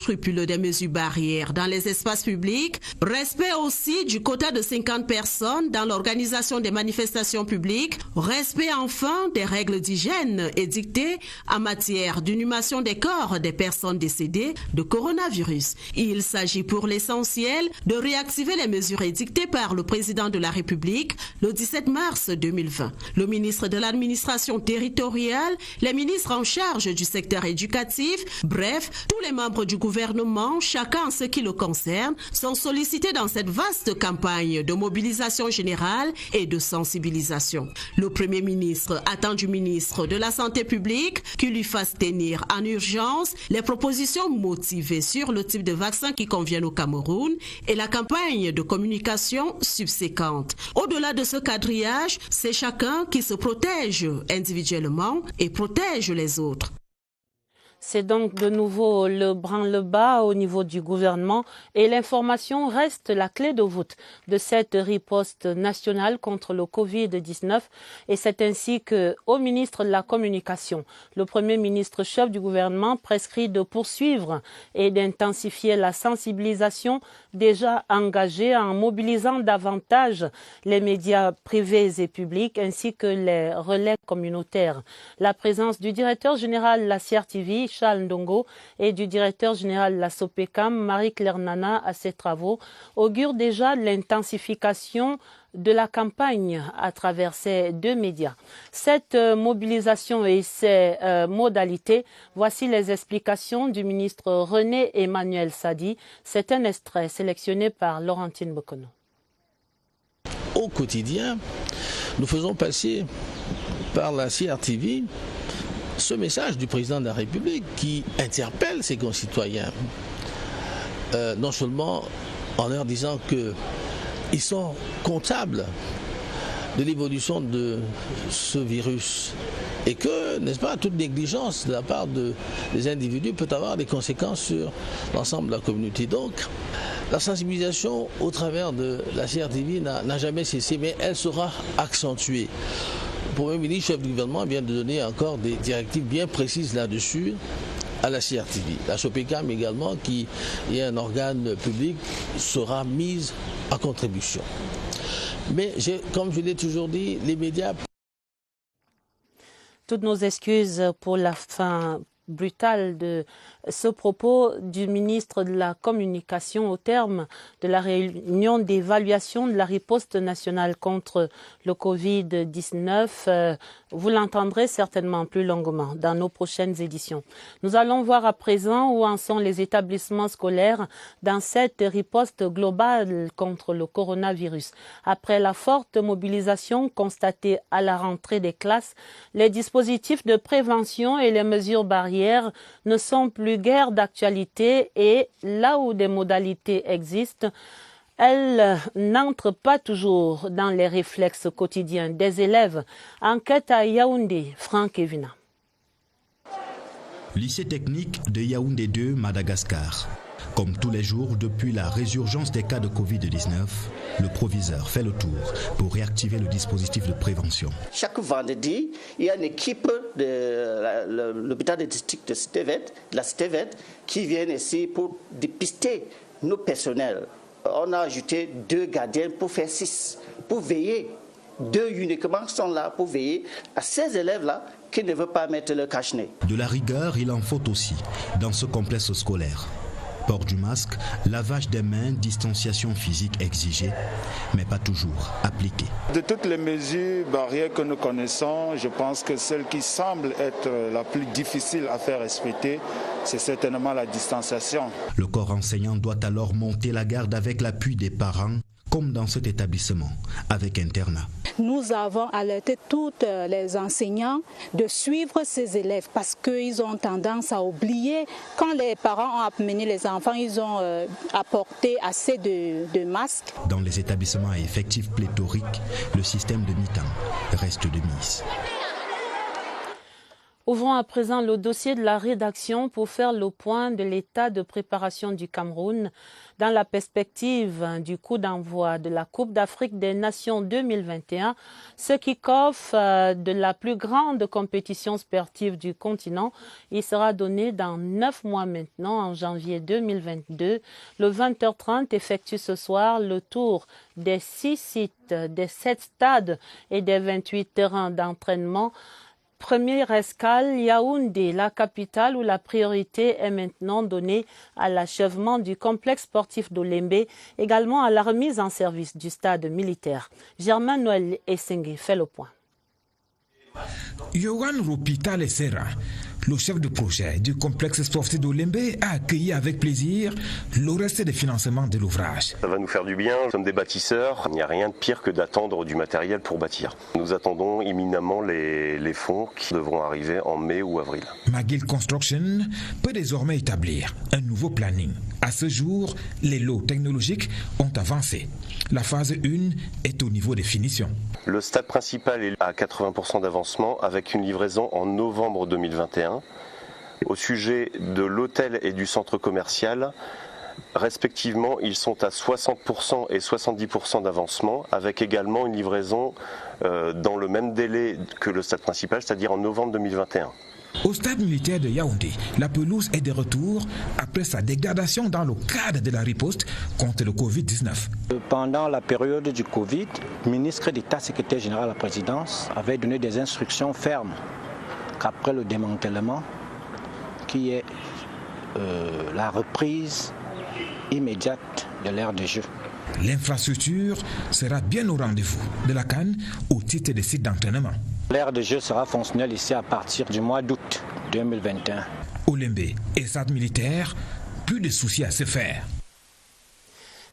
scrupule des mesures barrières dans les espaces publics, respect aussi du quota de 50 personnes dans l'organisation des manifestations publiques, respect enfin des règles d'hygiène édictées en matière d'inhumation des corps des personnes décédées de coronavirus. Il s'agit pour l'essentiel de réactiver les mesures édictées par le président de la République le 17 mars 2020. Le ministre de l'administration territoriale, les ministres en charge du secteur éducatif, bref, tous les membres du gouvernement, chacun en ce qui le concerne, sont sollicités dans cette vaste campagne de mobilisation générale et de sensibilisation. Le Premier ministre attend du ministre de la Santé publique qu'il lui fasse tenir en urgence les propositions motivées sur le type de vaccin qui convient au Cameroun et la campagne de communication subséquente. Au-delà de ce quadrillage, c'est chacun qui se protège individuellement et protège les autres. C'est donc de nouveau le branle-bas au niveau du gouvernement et l'information reste la clé de voûte de cette riposte nationale contre le Covid-19 et c'est ainsi qu'au ministre de la Communication, le Premier ministre chef du gouvernement prescrit de poursuivre et d'intensifier la sensibilisation déjà engagée en mobilisant davantage les médias privés et publics ainsi que les relais communautaires. La présence du directeur général de la CRTV, Charles Ndongo, et du directeur général de la SOPECAM, Marie-Claire Nana, à ces travaux, augure déjà de l'intensification de la campagne à travers ces deux médias. Cette mobilisation et ses modalités, voici les explications du ministre René Emmanuel Sadi. C'est un extrait sélectionné par Laurentine Bokono. Au quotidien, nous faisons passer par la CRTV ce message du président de la République qui interpelle ses concitoyens, non seulement en leur disant qu'ils sont comptables de l'évolution de ce virus et que, n'est-ce pas, toute négligence de la part des individus peut avoir des conséquences sur l'ensemble de la communauté. Donc, la sensibilisation au travers de la CRTV n'a jamais cessé, mais elle sera accentuée. Le Premier ministre, chef du gouvernement, vient de donner encore des directives bien précises là-dessus à la CRTV. La SOPECAM également, qui est un organe public, sera mise à contribution. Mais comme je l'ai toujours dit, les médias... Toutes nos excuses pour la fin brutale de ce propos du ministre de la Communication au terme de la réunion d'évaluation de la riposte nationale contre le Covid-19. Vous l'entendrez certainement plus longuement dans nos prochaines éditions. Nous allons voir à présent où en sont les établissements scolaires dans cette riposte globale contre le coronavirus. Après la forte mobilisation constatée à la rentrée des classes, les dispositifs de prévention et les mesures barrières ne sont plus guère d'actualité et là où des modalités existent, elles n'entrent pas toujours dans les réflexes quotidiens des élèves. Enquête à Yaoundé, Franck Evina. Lycée technique de Yaoundé 2, Madagascar. Comme tous les jours depuis la résurgence des cas de Covid-19, le proviseur fait le tour pour réactiver le dispositif de prévention. Chaque vendredi, il y a une équipe de l'hôpital de district de la Stevet, qui vient ici pour dépister nos personnels. On a ajouté 2 gardiens pour faire 6, pour veiller. 2 uniquement sont là pour veiller à ces élèves-là qui ne veulent pas mettre le cache-nez. De la rigueur, il en faut aussi dans ce complexe scolaire. Port du masque, lavage des mains, distanciation physique exigée, mais pas toujours appliquée. De toutes les mesures barrières que nous connaissons, je pense que celle qui semble être la plus difficile à faire respecter, c'est certainement la distanciation. Le corps enseignant doit alors monter la garde avec l'appui des parents, comme dans cet établissement, avec internat. Nous avons alerté tous les enseignants de suivre ces élèves parce qu'ils ont tendance à oublier. Quand les parents ont amené les enfants, ils ont apporté assez de masques. Dans les établissements à effectifs pléthoriques, le système de mi-temps reste de mise. Ouvrons à présent le dossier de la rédaction pour faire le point de l'état de préparation du Cameroun dans la perspective du coup d'envoi de la Coupe d'Afrique des Nations 2021, ce kick-off de la plus grande compétition sportive du continent. Il sera donné dans 9 mois maintenant, en janvier 2022. Le 20h30 effectue ce soir le tour des 6 sites, des 7 stades et des 28 terrains d'entraînement. Première escale, Yaoundé, la capitale où la priorité est maintenant donnée à l'achèvement du complexe sportif d'Olembe, également à la remise en service du stade militaire. Germain Noël Essengue fait le point. Yohan Ropita Lessera, le chef de projet du complexe sportif d'Olembe, a accueilli avec plaisir le reste des financements de l'ouvrage. Ça va nous faire du bien, nous sommes des bâtisseurs, il n'y a rien de pire que d'attendre du matériel pour bâtir. Nous attendons imminemment les fonds qui devront arriver en mai ou avril. McGill Construction peut désormais établir un nouveau planning. À ce jour, les lots technologiques ont avancé. La phase 1 est au niveau des finitions. Le stade principal est à 80% d'avancement avec une livraison en novembre 2021. Au sujet de l'hôtel et du centre commercial, respectivement, ils sont à 60% et 70% d'avancement avec également une livraison dans le même délai que le stade principal, c'est-à-dire en novembre 2021. Au stade militaire de Yaoundé, la pelouse est de retour après sa dégradation dans le cadre de la riposte contre le Covid-19. Pendant la période du Covid, le ministre d'État, secrétaire général à la présidence, avait donné des instructions fermes qu'après le démantèlement, qui est la reprise immédiate de l'ère de jeu. L'infrastructure sera bien au rendez-vous de la CAN au titre des sites d'entraînement. L'aire de jeu sera fonctionnelle ici à partir du mois d'août 2021. Olembe et stade militaire, plus de soucis à se faire.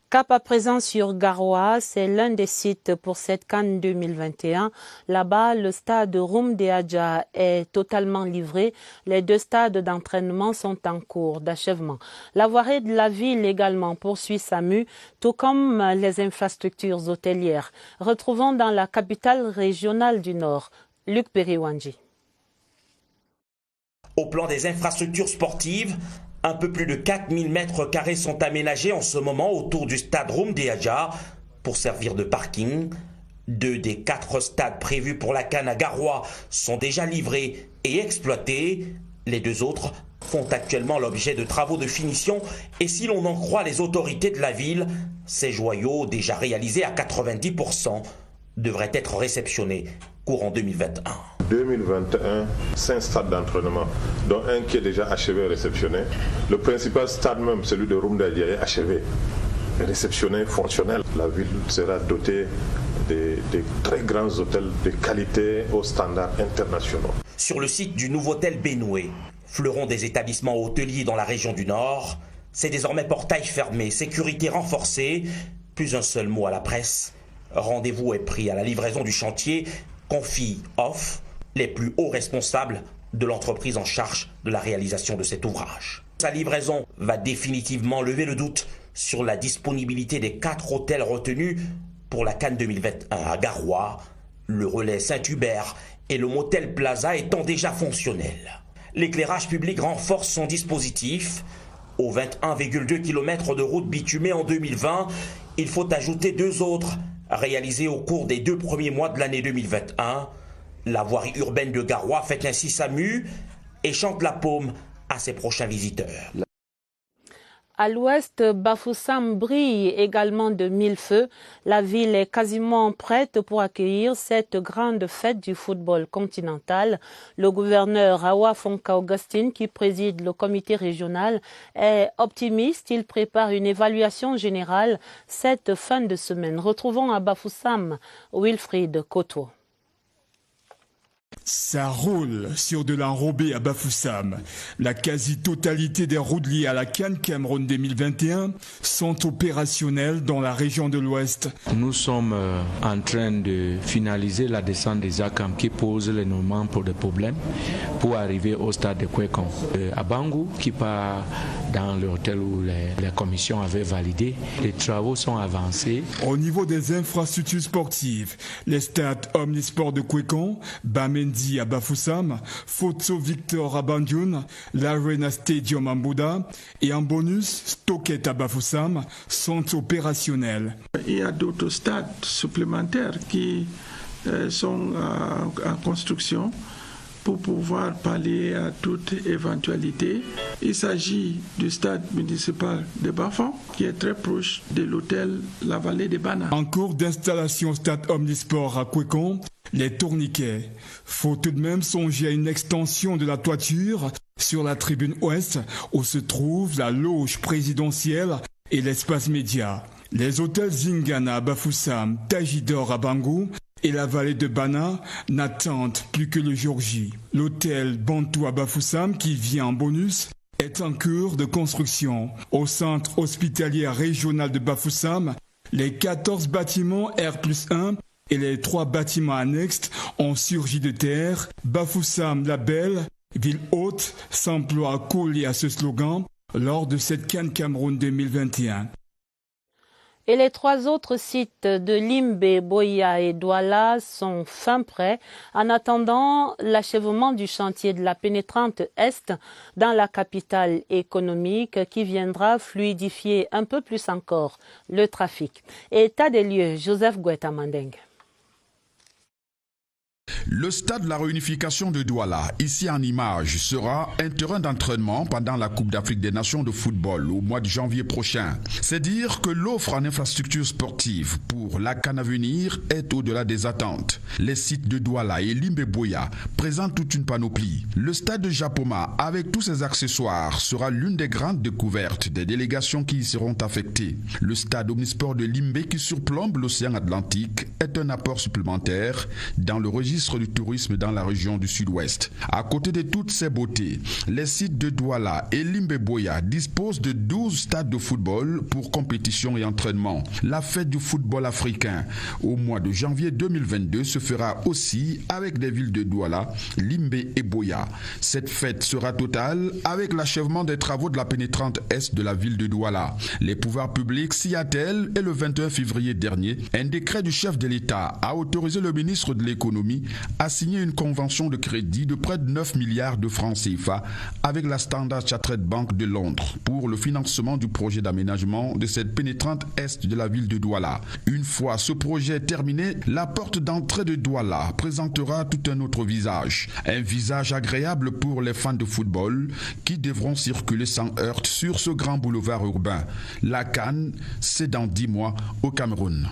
Cap à présent sur Garoua, c'est l'un des sites pour cette CAN 2021. Là-bas, le stade Roum-Deadja est totalement livré. Les 2 stades d'entraînement sont en cours d'achèvement. La voirie de la ville également poursuit sa mue, tout comme les infrastructures hôtelières. Retrouvons dans la capitale régionale du Nord, Luc Periwanji. Au plan des infrastructures sportives, un peu plus de 4000 mètres carrés sont aménagés en ce moment autour du stade Roum-Deadja pour servir de parking. 2 des 4 stades prévus pour la CAN à Garoua sont déjà livrés et exploités. Les 2 autres font actuellement l'objet de travaux de finition et si l'on en croit les autorités de la ville, ces joyaux déjà réalisés à 90% devraient être réceptionnés courant 2021. 2021, 5 stades d'entraînement, dont un qui est déjà achevé et réceptionné. Le principal stade même, celui de Roum-Deadja, est achevé, réceptionné, fonctionnel. La ville sera dotée des très grands hôtels de qualité aux standards internationaux. Sur le site du nouveau hôtel Benoué, fleuron des établissements hôteliers dans la région du Nord, c'est désormais portail fermé, sécurité renforcée, plus un seul mot à la presse. Rendez-vous est pris à la livraison du chantier, confie Off, les plus hauts responsables de l'entreprise en charge de la réalisation de cet ouvrage. Sa livraison va définitivement lever le doute sur la disponibilité des 4 hôtels retenus pour la CAN 2021 à Garoua, le Relais Saint-Hubert et le Motel Plaza étant déjà fonctionnels. L'éclairage public renforce son dispositif. Aux 21,2 km de route bitumée en 2020, il faut ajouter 2 autres réalisés au cours des 2 premiers mois de l'année 2021. La voirie urbaine de Garoua fait ainsi sa mue et chante la paume à ses prochains visiteurs. À l'ouest, Bafoussam brille également de 1000 feux. La ville est quasiment prête pour accueillir cette grande fête du football continental. Le gouverneur Awa Fonka Augustine, qui préside le comité régional, est optimiste. Il prépare une évaluation générale cette fin de semaine. Retrouvons à Bafoussam Wilfried Koto. Ça roule sur de l'enrobé à Bafoussam. La quasi-totalité des routes liées à la CAN Cameroun 2021 sont opérationnelles dans la région de l'Ouest. Nous sommes en train de finaliser la descente des Akam qui pose énormément pour des problèmes pour arriver au stade de Kwekon. À Bangou, qui part dans l'hôtel où les commissions avaient validé, les travaux sont avancés. Au niveau des infrastructures sportives, les stades Omnisport de Kwekon, Bamé Mendy à Bafoussam, Fotso Victor à Banjul, l'Arena Stadium à Mbouda et en bonus, Stoket à Bafoussam sont opérationnels. Il y a d'autres stades supplémentaires qui sont en construction pour pouvoir pallier à toute éventualité. Il s'agit du stade municipal de Bafan, qui est très proche de l'hôtel La Vallée des Bananes. En cours d'installation au stade Omnisport à Kwekon, les tourniquets. Faut tout de même songer à une extension de la toiture sur la tribune ouest, où se trouve la loge présidentielle et l'espace média. Les hôtels Zingana à Bafoussam, Tajidor à Bangou et la vallée de Bana n'attendent plus que le jour J. L'hôtel Bantou à Bafoussam, qui vient en bonus, est en cours de construction. Au centre hospitalier régional de Bafoussam, les 14 bâtiments R+1 et les 3 bâtiments annexes ont surgi de terre. Bafoussam la Belle, ville haute, s'emploie à coller à ce slogan lors de cette CAN Cameroun 2021. Et les 3 autres sites de Limbe, Boya et Douala sont fin prêts en attendant l'achèvement du chantier de la pénétrante Est dans la capitale économique qui viendra fluidifier un peu plus encore le trafic. État des lieux, Joseph Guetta Mandeng. Le stade de la réunification de Douala, ici en image, sera un terrain d'entraînement pendant la Coupe d'Afrique des Nations de football au mois de janvier prochain. C'est dire que l'offre en infrastructures sportives pour la CAN à venir est au-delà des attentes. Les sites de Douala et Limbe-Boya présentent toute une panoplie. Le stade de Japoma, avec tous ses accessoires, sera l'une des grandes découvertes des délégations qui y seront affectées. Le stade Omnisport de Limbe, qui surplombe l'océan Atlantique, est un apport supplémentaire dans le registre du tourisme dans la région du sud-ouest. À côté de toutes ces beautés, les sites de Douala et Limbe-Boya disposent de 12 stades de football pour compétition et entraînement. La fête du football africain au mois de janvier 2022 se fera aussi avec les villes de Douala, Limbe et Boya. Cette fête sera totale avec l'achèvement des travaux de la pénétrante est de la ville de Douala. Les pouvoirs publics s'y attellent et le 21 février dernier, un décret du chef de l'État a autorisé le ministre de l'économie a signé une convention de crédit de près de 9 milliards de francs CFA avec la Standard Chartered Bank de Londres pour le financement du projet d'aménagement de cette pénétrante est de la ville de Douala. Une fois ce projet terminé, la porte d'entrée de Douala présentera tout un autre visage. Un visage agréable pour les fans de football qui devront circuler sans heurts sur ce grand boulevard urbain. La CAN, c'est dans 10 mois au Cameroun.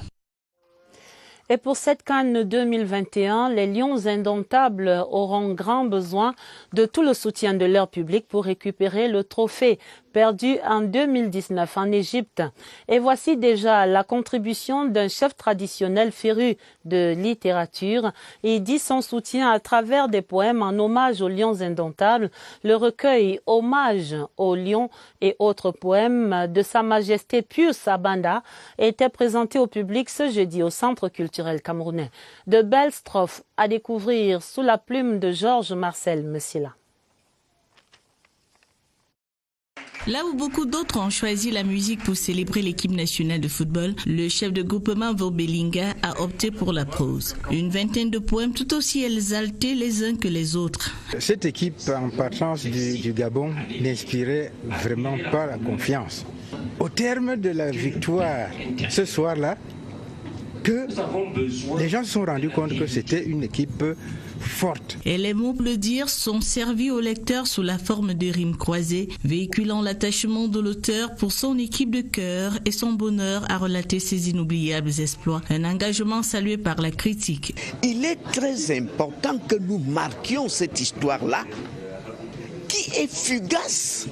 Et pour cette CAN 2021, les Lions indomptables auront grand besoin de tout le soutien de leur public pour récupérer le trophée perdu en 2019 en Égypte. Et voici déjà la contribution d'un chef traditionnel féru de littérature. Il dit son soutien à travers des poèmes en hommage aux Lions indomptables. Le recueil Hommage aux Lions et autres poèmes de Sa Majesté Pius Abanda était présenté au public ce jeudi au Centre culturel camerounais. De belles strophes à découvrir sous la plume de Georges Marcel Messila. Là où beaucoup d'autres ont choisi la musique pour célébrer l'équipe nationale de football, le chef de groupement Vobelinga a opté pour la prose. Une vingtaine de poèmes tout aussi exaltés les uns que les autres. Cette équipe en partance du Gabon n'inspirait vraiment pas la confiance. Au terme de la victoire ce soir-là, que les gens se sont rendus compte que c'était une équipe forte. Et les mots pour le dire sont servis au lecteur sous la forme de rimes croisées, véhiculant l'attachement de l'auteur pour son équipe de cœur et son bonheur à relater ses inoubliables exploits. Un engagement salué par la critique. Il est très important que nous marquions cette histoire-là, qui est fugace.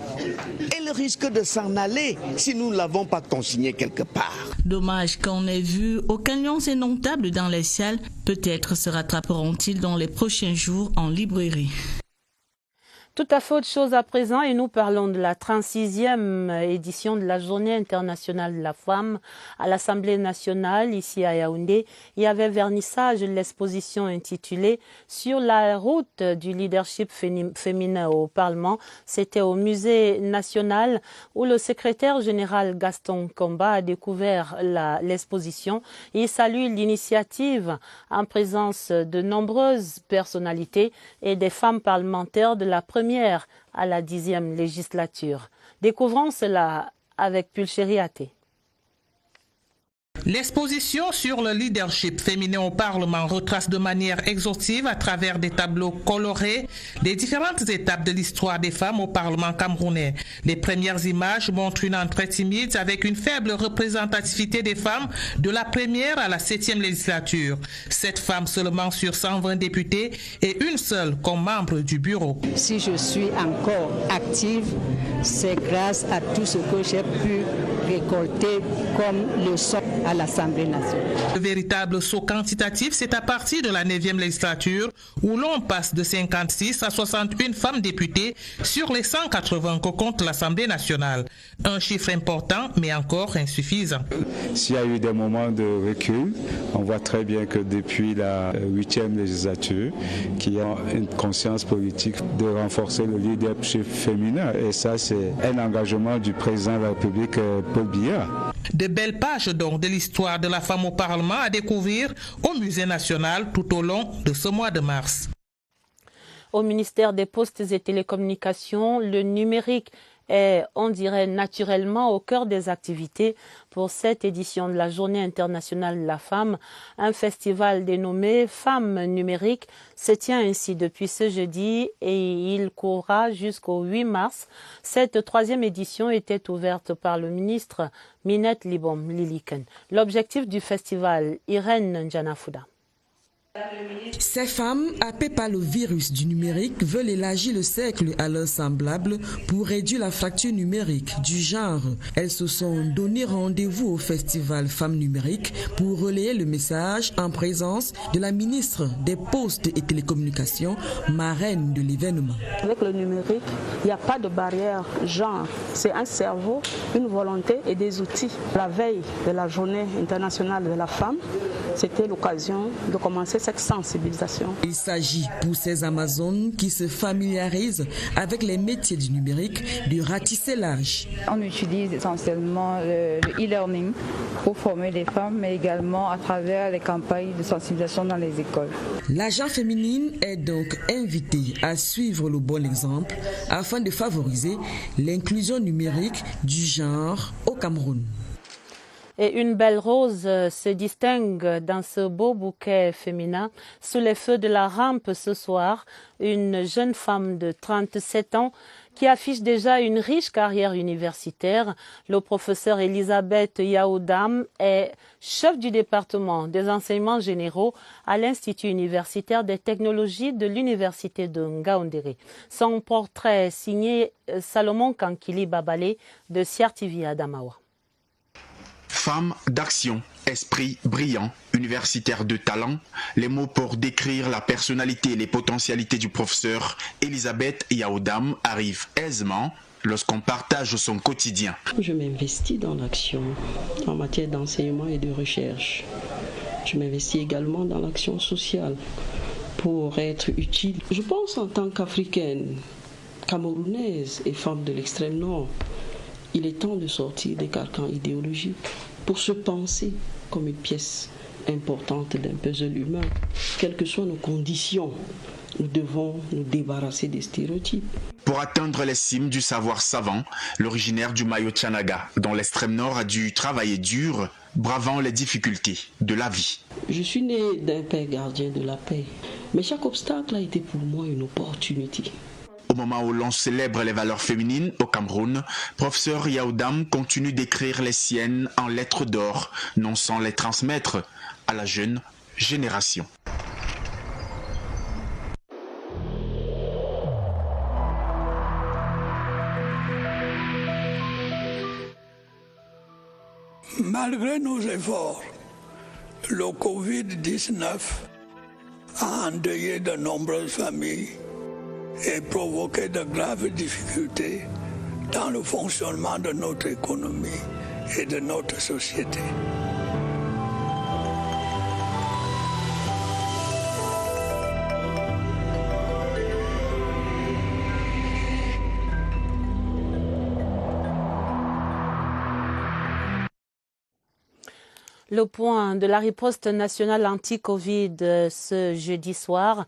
Elle risque de s'en aller si nous ne l'avons pas consignée quelque part. Dommage qu'on ait vu aucun Lions indomptables dans les salles. Peut-être se rattraperont-ils dans les prochains jours en librairie. Tout à fait autre chose à présent et nous parlons de la 36e édition de la Journée internationale de la femme à l'Assemblée nationale ici à Yaoundé. Il y avait vernissage de l'exposition intitulée « Sur la route du leadership féminin au Parlement ». C'était au Musée national où le secrétaire général Gaston Komba a découvert l'exposition. Il salue l'initiative en présence de nombreuses personnalités et des femmes parlementaires de la première à la 10e législature. Découvrons cela avec Pulchéri Até. L'exposition sur le leadership féminin au Parlement retrace de manière exhaustive à travers des tableaux colorés les différentes étapes de l'histoire des femmes au Parlement camerounais. Les premières images montrent une entrée timide avec une faible représentativité des femmes de la première à la 7e législature. 7 femmes seulement sur 120 députés et une seule comme membre du bureau. Si je suis encore active, c'est grâce à tout ce que j'ai pu récolter comme leçon à l'Assemblée nationale. Le véritable saut quantitatif, c'est à partir de la 9e législature où l'on passe de 56 à 61 femmes députées sur les 180 que compte l'Assemblée nationale. Un chiffre important, mais encore insuffisant. S'il y a eu des moments de recul, on voit très bien que depuis la 8e législature, qu'il y a une conscience politique de renforcer le leadership féminin. Et ça, c'est un engagement du président de la République, Paul Biya. De belles pages donc de l'histoire de la femme au Parlement à découvrir au Musée national tout au long de ce mois de mars. Au ministère des Postes et Télécommunications, le numérique est, on dirait, naturellement au cœur des activités pour cette édition de la Journée internationale de la femme. Un festival dénommé Femmes numériques se tient ainsi depuis ce jeudi et il courra jusqu'au 8 mars. Cette 3e édition était ouverte par le ministre Minette Libom Liliken. L'objectif du festival, Irène Njanafouda. Ces femmes, happées par le virus du numérique, veulent élargir le cercle à leurs semblables pour réduire la fracture numérique du genre. Elles se sont donné rendez-vous au festival Femmes numériques pour relayer le message en présence de la ministre des Postes et Télécommunications, marraine de l'événement. Avec le numérique, il n'y a pas de barrière genre. C'est un cerveau, une volonté et des outils. La veille de la Journée internationale de la femme, c'était l'occasion de commencer cette sensibilisation. Il s'agit pour ces Amazones qui se familiarisent avec les métiers du numérique de ratisser l'âge. On utilise essentiellement le e-learning pour former les femmes, mais également à travers les campagnes de sensibilisation dans les écoles. L'agent féminine est donc invité à suivre le bon exemple afin de favoriser l'inclusion numérique du genre au Cameroun. Et une belle rose se distingue dans ce beau bouquet féminin. Sous les feux de la rampe ce soir, une jeune femme de 37 ans qui affiche déjà une riche carrière universitaire. Le professeur Elisabeth Yaoudam est chef du département des enseignements généraux à l'Institut universitaire des technologies de l'Université de Ngaoundéré. Son portrait signé Salomon Kankili Babale de CRTV Adamawa. Femme d'action, esprit brillant, universitaire de talent, les mots pour décrire la personnalité et les potentialités du professeur Elisabeth Yaoudam arrivent aisément lorsqu'on partage son quotidien. Je m'investis dans l'action en matière d'enseignement et de recherche. Je m'investis également dans l'action sociale pour être utile. Je pense en tant qu'Africaine, Camerounaise et femme de l'extrême nord, il est temps de sortir des carcans idéologiques pour se penser comme une pièce importante d'un puzzle humain. Quelles que soient nos conditions, nous devons nous débarrasser des stéréotypes. Pour atteindre les cimes du savoir savant, l'originaire du Mayo-Tchanaga, dont l'extrême nord a dû travailler dur, bravant les difficultés de la vie. Je suis née d'un père gardien de la paix, mais chaque obstacle a été pour moi une opportunité. Au moment où l'on célèbre les valeurs féminines au Cameroun, professeur Yaoudam continue d'écrire les siennes en lettres d'or, non sans les transmettre à la jeune génération. Malgré nos efforts, le Covid-19 a endeuillé de nombreuses familles et provoquer de graves difficultés dans le fonctionnement de notre économie et de notre société. Le point de la riposte nationale anti-Covid ce jeudi soir.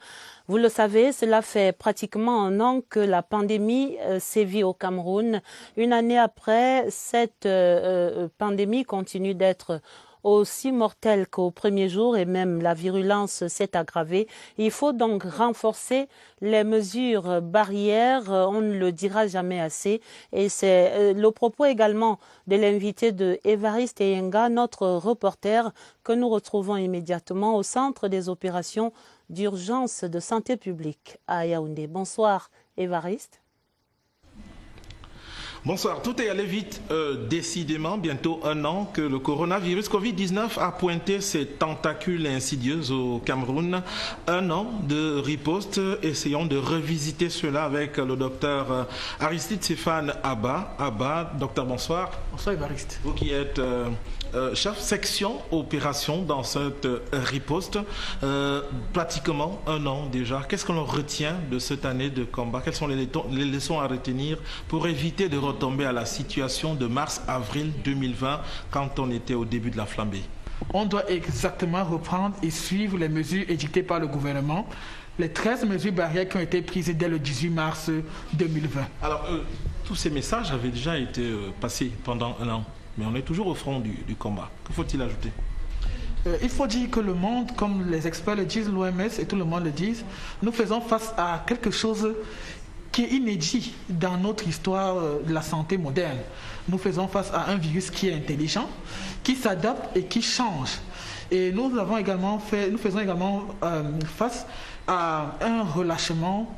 Vous le savez, cela fait pratiquement un an que la pandémie sévit au Cameroun. Une année après, cette pandémie continue d'être aussi mortelle qu'au premier jour et même la virulence s'est aggravée. Il faut donc renforcer les mesures barrières, on ne le dira jamais assez. Et c'est le propos également de l'invité de Évariste Eyenga, notre reporter que nous retrouvons immédiatement au centre des opérations d'urgence de santé publique à Yaoundé. Bonsoir Évariste. Bonsoir, tout est allé vite, décidément, bientôt un an que le coronavirus Covid-19 a pointé ses tentacules insidieuses au Cameroun. Un an de riposte, essayons de revisiter cela avec le docteur Aristide Stéphane Abba. Abba, docteur, bonsoir. Bonsoir Évariste. Vous qui êtes chef section opération dans cette riposte, pratiquement un an déjà. Qu'est-ce que l'on retient de cette année de combat? Quelles sont les leçons à retenir pour éviter de retomber à la situation de mars-avril 2020 quand on était au début de la flambée? On doit exactement reprendre et suivre les mesures édictées par le gouvernement, les 13 mesures barrières qui ont été prises dès le 18 mars 2020. Alors, tous ces messages avaient déjà été passés pendant un an. Mais on est toujours au front du combat. Que faut-il ajouter? Il faut dire que le monde, comme les experts le disent, l'OMS et tout le monde le disent, nous faisons face à quelque chose qui est inédit dans notre histoire de la santé moderne. Nous faisons face à un virus qui est intelligent, qui s'adapte et qui change. Et nous faisons également face à un relâchement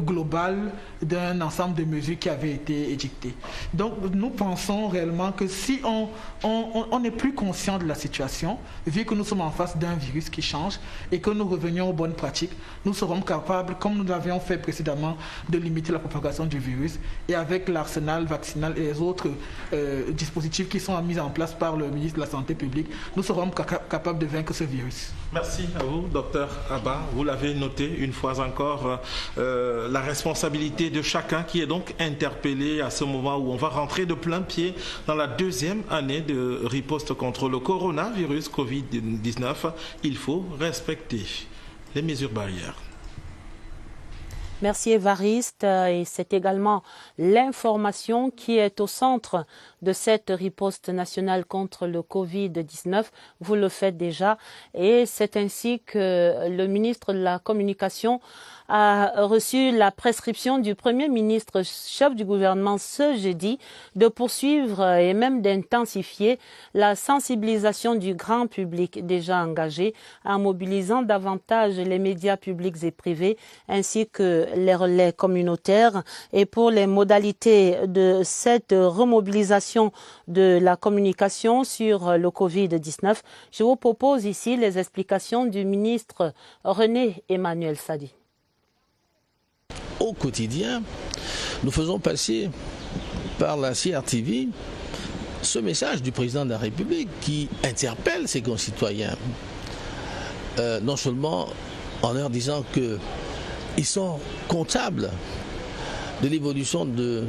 global d'un ensemble de mesures qui avaient été édictées. Donc nous pensons réellement que si on n'est plus conscient de la situation, vu que nous sommes en face d'un virus qui change et que nous revenions aux bonnes pratiques, nous serons capables, comme nous l'avions fait précédemment, de limiter la propagation du virus. Et avec l'arsenal vaccinal et les autres dispositifs qui sont mis en place par le ministre de la Santé publique, nous serons capables de vaincre ce virus. Merci à vous, docteur Abba. Vous l'avez noté une fois encore, la responsabilité de chacun qui est donc interpellé à ce moment où on va rentrer de plein pied dans la deuxième année de riposte contre le coronavirus Covid-19. Il faut respecter les mesures barrières. Merci Évariste. Et c'est également l'information qui est au centre de cette riposte nationale contre le Covid-19. Vous le faites déjà. Et c'est ainsi que le ministre de la Communication a reçu la prescription du Premier ministre, chef du gouvernement, ce jeudi, de poursuivre et même d'intensifier la sensibilisation du grand public déjà engagé en mobilisant davantage les médias publics et privés ainsi que les relais communautaires. Et pour les modalités de cette remobilisation de la communication sur le Covid-19, je vous propose ici les explications du ministre René Emmanuel Sadi. Au quotidien, nous faisons passer par la CRTV ce message du président de la République qui interpelle ses concitoyens, non seulement en leur disant qu'ils sont comptables de l'évolution de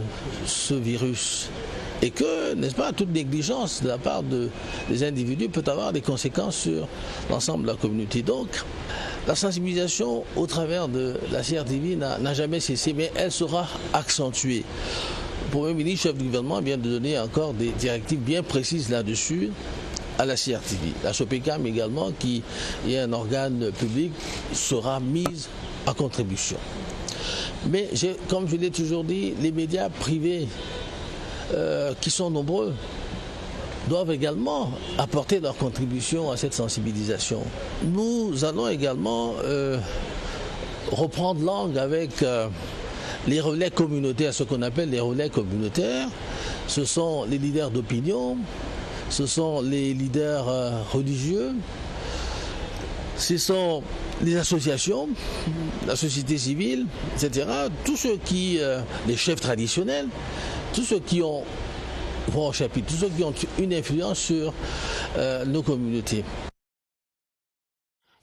ce virus et que, n'est-ce pas, toute négligence de la part des individus peut avoir des conséquences sur l'ensemble de la communauté. Donc, la sensibilisation au travers de la CRTV n'a jamais cessé, mais elle sera accentuée. Le Premier ministre, chef du gouvernement, vient de donner encore des directives bien précises là-dessus à la CRTV. La SOPECAM également, qui est un organe public, sera mise à contribution. Mais, comme je l'ai toujours dit, les médias privés, qui sont nombreux, doivent également apporter leur contribution à cette sensibilisation. Nous allons également reprendre langue avec les relais communautaires, ce qu'on appelle les relais communautaires. Ce sont les leaders d'opinion, ce sont les leaders religieux, ce sont les associations, la société civile, etc., tous ceux qui, les chefs traditionnels, tous ceux qui ont vont au chapitre, tous ceux qui ont une influence sur nos communautés.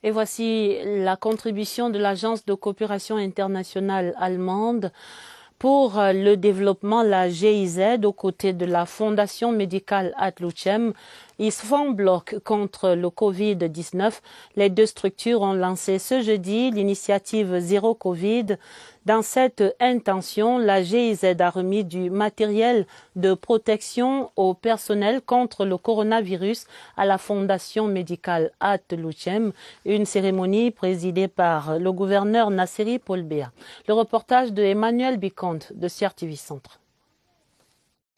Et voici la contribution de l'Agence de coopération internationale allemande pour le développement, la GIZ, aux côtés de la Fondation médicale Ad-Lucem. Ils se font bloc contre le Covid-19. Les deux structures ont lancé ce jeudi l'initiative Zéro Covid. Dans cette intention, la GIZ a remis du matériel de protection au personnel contre le coronavirus à la Fondation médicale Ad-Lucem. Une cérémonie présidée par le gouverneur Nasseri Polbea. Le reportage de Emmanuel Bicante de CRTV Centre.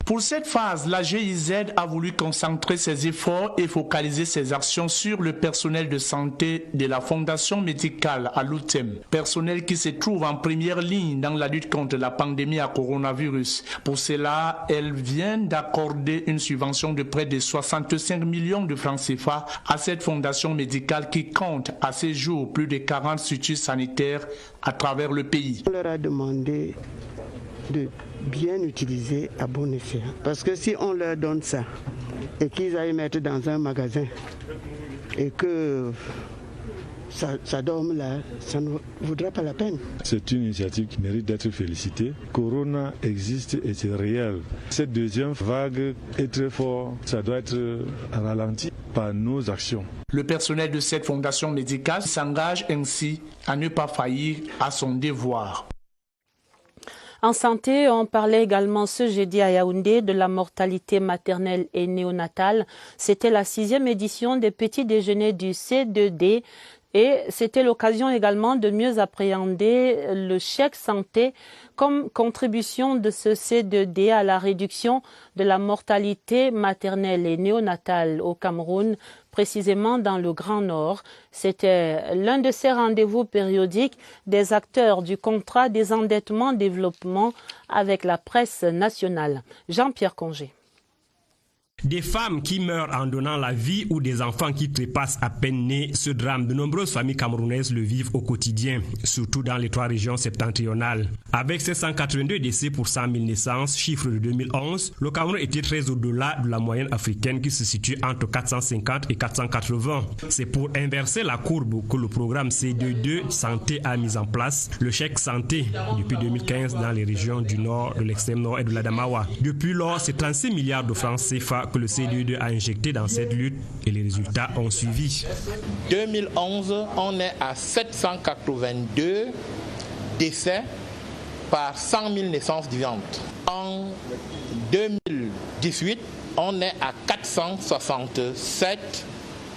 Pour cette phase, la GIZ a voulu concentrer ses efforts et focaliser ses actions sur le personnel de santé de la Fondation médicale Ad-Lucem, personnel qui se trouve en première ligne dans la lutte contre la pandémie à coronavirus. Pour cela, elle vient d'accorder une subvention de près de 65 millions de francs CFA à cette fondation médicale qui compte à ce jour plus de 40 structures sanitaires à travers le pays. On leur a demandé de bien utiliser à bon escient. Parce que si on leur donne ça et qu'ils aillent mettre dans un magasin et que ça dorme là, ça ne vaudra pas la peine. C'est une initiative qui mérite d'être félicitée. Corona existe et c'est réel. Cette deuxième vague est très forte. Ça doit être ralenti par nos actions. Le personnel de cette fondation médicale s'engage ainsi à ne pas faillir à son devoir. En santé, on parlait également ce jeudi à Yaoundé de la mortalité maternelle et néonatale. C'était la 6e édition des petits déjeuners du C2D et c'était l'occasion également de mieux appréhender le chèque santé comme contribution de ce C2D à la réduction de la mortalité maternelle et néonatale au Cameroun, précisément dans le Grand Nord. C'était l'un de ces rendez-vous périodiques des acteurs du contrat désendettement-développement avec la presse nationale. Jean-Pierre Congé. Des femmes qui meurent en donnant la vie ou des enfants qui trépassent à peine nés, ce drame, de nombreuses familles camerounaises le vivent au quotidien, surtout dans les 3 régions septentrionales. Avec 782 décès pour 100 000 naissances, chiffre de 2011, le Cameroun était très au-delà de la moyenne africaine qui se situe entre 450 et 480. C'est pour inverser la courbe que le programme C22 Santé a mis en place le chèque santé depuis 2015 dans les régions du Nord, de l'extrême Nord et de l'Adamawa. Depuis lors, c'est 36 milliards de francs CFA que le C2 a injecté dans cette lutte et les résultats ont suivi. 2011, on est à 782 décès par 100 000 naissances vivantes. En 2018, on est à 467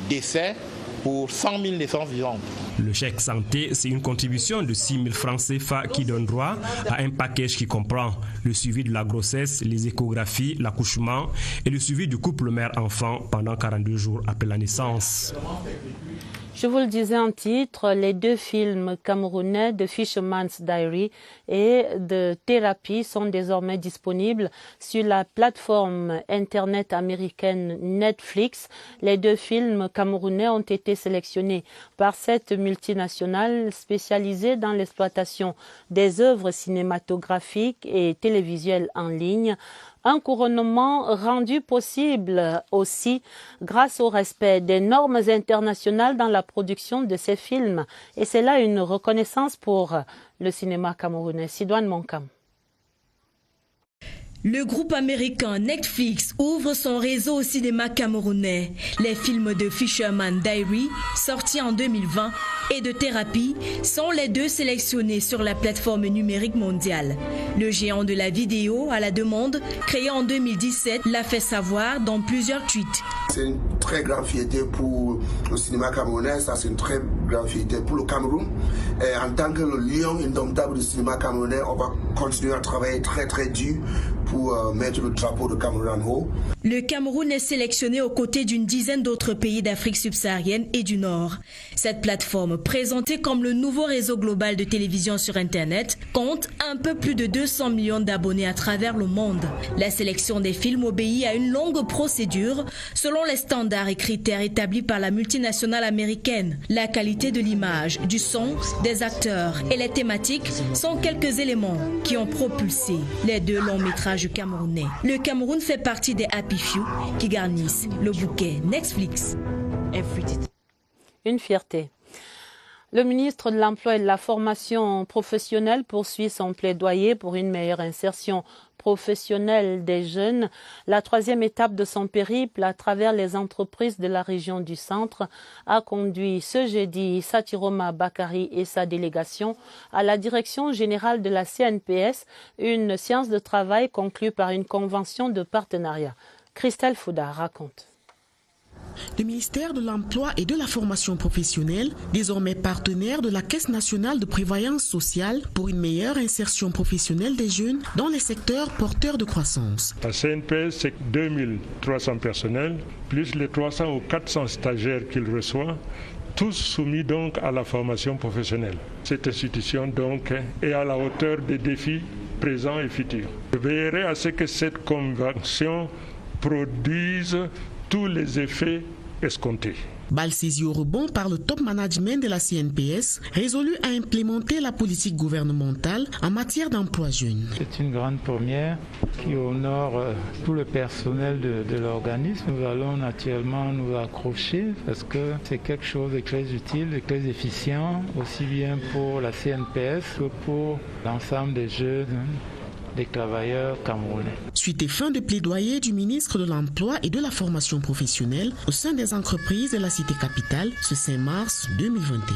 décès pour 100 000 naissances vivantes. Le chèque santé, c'est une contribution de 6 000 francs CFA qui donne droit à un package qui comprend le suivi de la grossesse, les échographies, l'accouchement et le suivi du couple mère-enfant pendant 42 jours après la naissance. Je vous le disais en titre, les 2 films camerounais de Fisherman's Diary et de Thérapie sont désormais disponibles sur la plateforme internet américaine Netflix. Les 2 films camerounais ont été sélectionnés par cette multinationale spécialisée dans l'exploitation des œuvres cinématographiques et télévisuelles en ligne. Un couronnement rendu possible aussi grâce au respect des normes internationales dans la production de ces films. Et c'est là une reconnaissance pour le cinéma camerounais. Sidoine Monkam. Le groupe américain Netflix ouvre son réseau au cinéma camerounais. Les films de Fisherman Diary, sortis en 2020, et de Thérapie sont les 2 sélectionnés sur la plateforme numérique mondiale. Le géant de la vidéo à la demande, créé en 2017, l'a fait savoir dans plusieurs tweets. C'est une très grande fierté pour le cinéma camerounais, ça c'est une très grande fierté pour le Cameroun. Et en tant que le lion indomptable du cinéma camerounais, on va continuer à travailler très très dur pour mettre le drapeau de Cameroun en haut. Le Cameroun est sélectionné aux côtés d'une dizaine d'autres pays d'Afrique subsaharienne et du Nord. Cette plateforme, présentée comme le nouveau réseau global de télévision sur Internet, compte un peu plus de 200 millions d'abonnés à travers le monde. La sélection des films obéit à une longue procédure selon les standards et critères établis par la multinationale américaine. La qualité de l'image, du son, des acteurs et les thématiques sont quelques éléments qui ont propulsé les 2 longs métrages camerounais. Le Cameroun fait partie des Happy Few qui garnissent le bouquet Netflix. Une fierté. Le ministre de l'Emploi et de la Formation professionnelle poursuit son plaidoyer pour une meilleure insertion professionnelle des jeunes. La 3e étape de son périple à travers les entreprises de la région du Centre a conduit ce jeudi Satiroma Bakari et sa délégation à la direction générale de la CNPS, une séance de travail conclue par une convention de partenariat. Christelle Fouda raconte. Le ministère de l'Emploi et de la Formation professionnelle, désormais partenaire de la Caisse nationale de prévoyance sociale pour une meilleure insertion professionnelle des jeunes dans les secteurs porteurs de croissance. La CNPS, c'est 2300 personnels, plus les 300 ou 400 stagiaires qu'il reçoit, tous soumis donc à la formation professionnelle. Cette institution donc est à la hauteur des défis présents et futurs. Je veillerai à ce que cette convention produise tous les effets escomptés. Balle saisie au rebond par le top management de la CNPS, résolu à implémenter la politique gouvernementale en matière d'emploi jeune. C'est une grande première qui honore tout le personnel de l'organisme. Nous allons naturellement nous accrocher parce que c'est quelque chose de très utile, de très efficient, aussi bien pour la CNPS que pour l'ensemble des jeunes, des travailleurs camerounais. Suite et fin de plaidoyer du ministre de l'Emploi et de la Formation professionnelle au sein des entreprises de la cité capitale ce 5 mars 2021.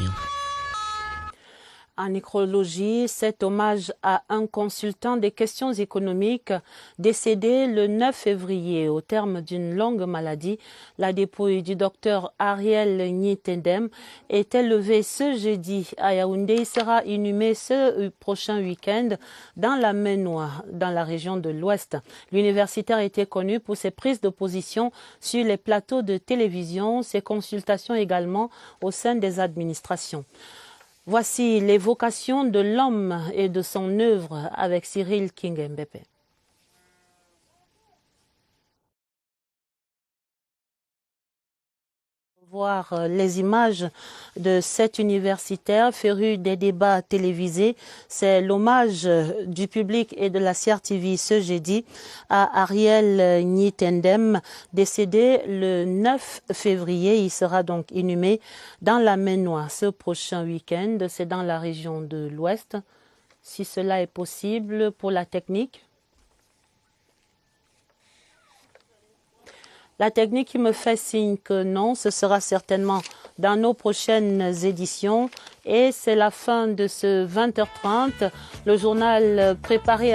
En nécrologie, cet hommage à un consultant des questions économiques décédé le 9 février au terme d'une longue maladie. La dépouille du docteur Ariel Nyitendem est élevée ce jeudi à Yaoundé. Il sera inhumé ce prochain week-end dans la Ménois, dans la région de l'Ouest. L'universitaire était connu pour ses prises de position sur les plateaux de télévision, ses consultations également au sein des administrations. Voici l'évocation de l'homme et de son œuvre avec Cyril Kingembepe. Voir les images de cet universitaire féru des débats télévisés. C'est l'hommage du public et de la CRTV ce jeudi à Ariel Nyitendem, décédé le 9 février. Il sera donc inhumé dans la Ménois ce prochain week-end. C'est dans la région de l'Ouest. Si cela est possible pour la technique. La technique qui me fait signe que non, ce sera certainement dans nos prochaines éditions. Et c'est la fin de ce 20h30. Le journal préparé